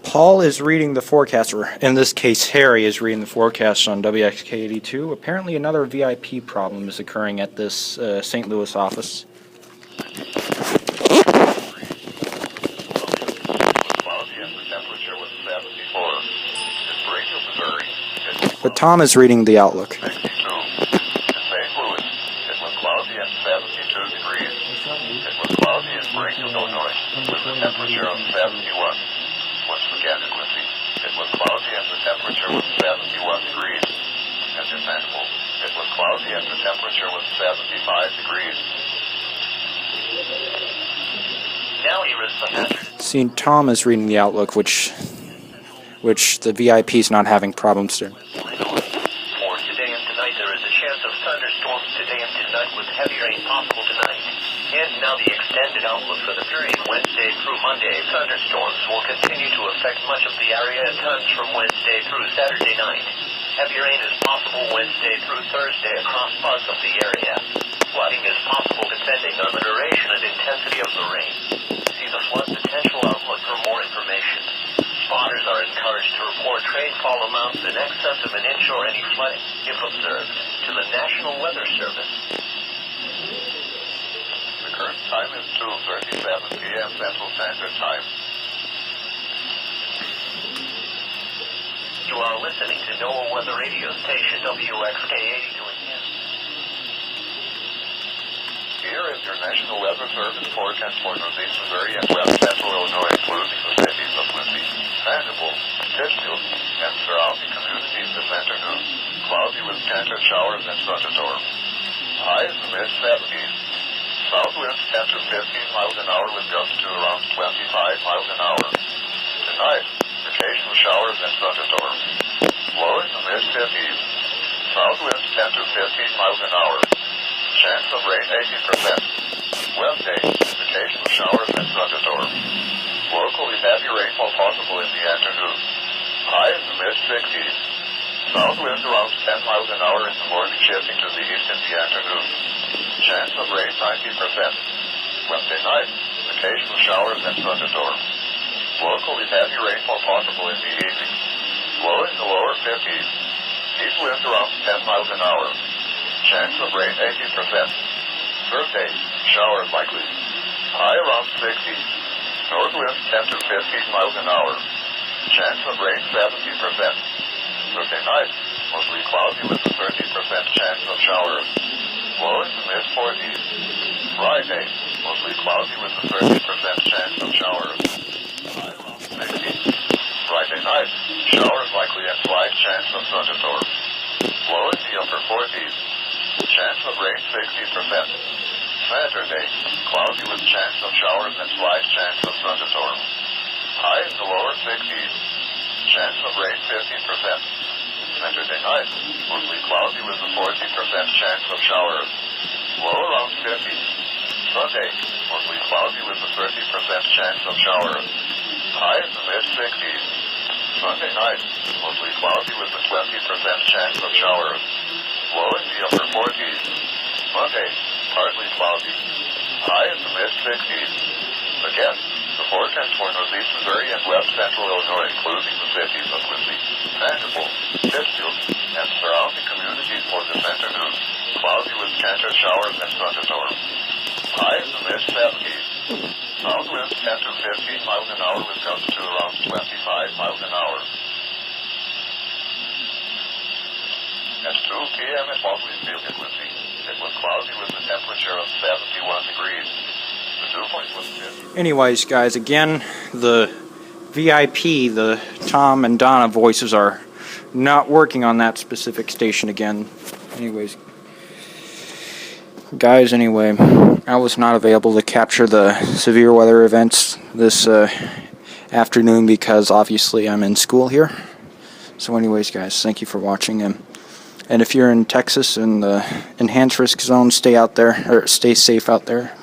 Paul is reading the forecast, or in this case Harry is reading the forecast on WXK82. Apparently another VIP problem is occurring at this St. Louis office. But Tom is reading the outlook. In St. Louis, it was cloudy and 72 degrees. It was cloudy in Springfield, Illinois, with a temperature of 71. Once again in Quincy, it was cloudy and the temperature was 71 degrees. And in Nashville, it was cloudy and the temperature was 75 degrees. Now here is the hazard. See, Tom is reading the outlook, which the VIP is not having problems there. For today and tonight, there is a chance of thunderstorms today and tonight with heavy rain possible tonight. And now the extended outlook for the period Wednesday through Monday. Thunderstorms will continue to affect much of the area at times from Wednesday through Saturday night. Heavy rain is possible Wednesday through Thursday across parts of the area. Flooding is possible depending on the duration and intensity of the rain. See the flood potential outlook for more information. Spotters are encouraged to report rainfall amounts in excess of an inch or any flooding, if observed, to the National Weather Service. The current time is 2:37 p.m. Central Standard Time. You are listening to NOAA Weather Radio Station WXK82 again. Here is your National Weather Service forecast for Northeast Missouri and West Central Illinois, including the cities of Quincy, Vanderbilt, Pittsfield, and surrounding communities this afternoon. Cloudy with scattered showers and thunderstorms. Highs in the mid-70s. South winds 10 to 15 miles an hour with gusts to around 25 miles an hour. Tonight, occasional showers and thunderstorms. Low in the mid-50s. South winds 10 to 15 miles an hour. Chance of rain 80%. Wednesday, occasional showers and thunderstorms. Locally heavy rainfall possible in the afternoon. High in the mid-60s. South winds around 10 miles an hour in the morning, shifting to the east in the afternoon. Chance of rain 90%. Wednesday night, occasional showers and thunderstorms. Locally heavy rainfall possible in the evening. Low in the lower 50s. East winds around 10 miles an hour. Chance of rain 80%. Thursday, showers likely. High around 60. North winds 10 to 15 miles an hour. Chance of rain 70%. Thursday night, mostly cloudy with a 30% chance of showers. Low in the mid-40s. Friday, mostly cloudy with a 30% chance of showers. High around 60. Friday night, showers likely and slight chance of thunderstorms. Low in the upper 40s. Chance of rain 60%. Saturday, cloudy with chance of showers and slight chance of thunderstorms. High in the lower 60s. Chance of rain 50%. Saturday night, mostly cloudy with a 40% chance of showers. Low around 50. Sunday, mostly cloudy with a 30% chance of showers. High in the mid-60s. Sunday night, mostly cloudy with a 20% chance of showers. Low in the upper 40s. Monday, partly cloudy. High in the mid-60s. Again, the forecast for Northeast Missouri and West Central Illinois, including the cities of Quincy, Vanderbilt, Pittsfield, and surrounding communities for this afternoon. Cloudy with scattered showers and thunderstorms. High in the mid-70s. South winds 10 to 15 miles an hour with gusts to around 25 miles an hour. At 2 p.m. at Walkleyfield in Quincy, it was cloudy with a temperature of 71 degrees. The dew point was 50. Anyways, guys, again, the VIP, the Tom and Donna voices are not working on that specific station again. Anyways, guys, anyway, I was not available to capture the severe weather events this afternoon because obviously I'm in school here. So anyways, guys, thank you for watching, and if you're in Texas in the enhanced risk zone, stay out there, or stay safe out there.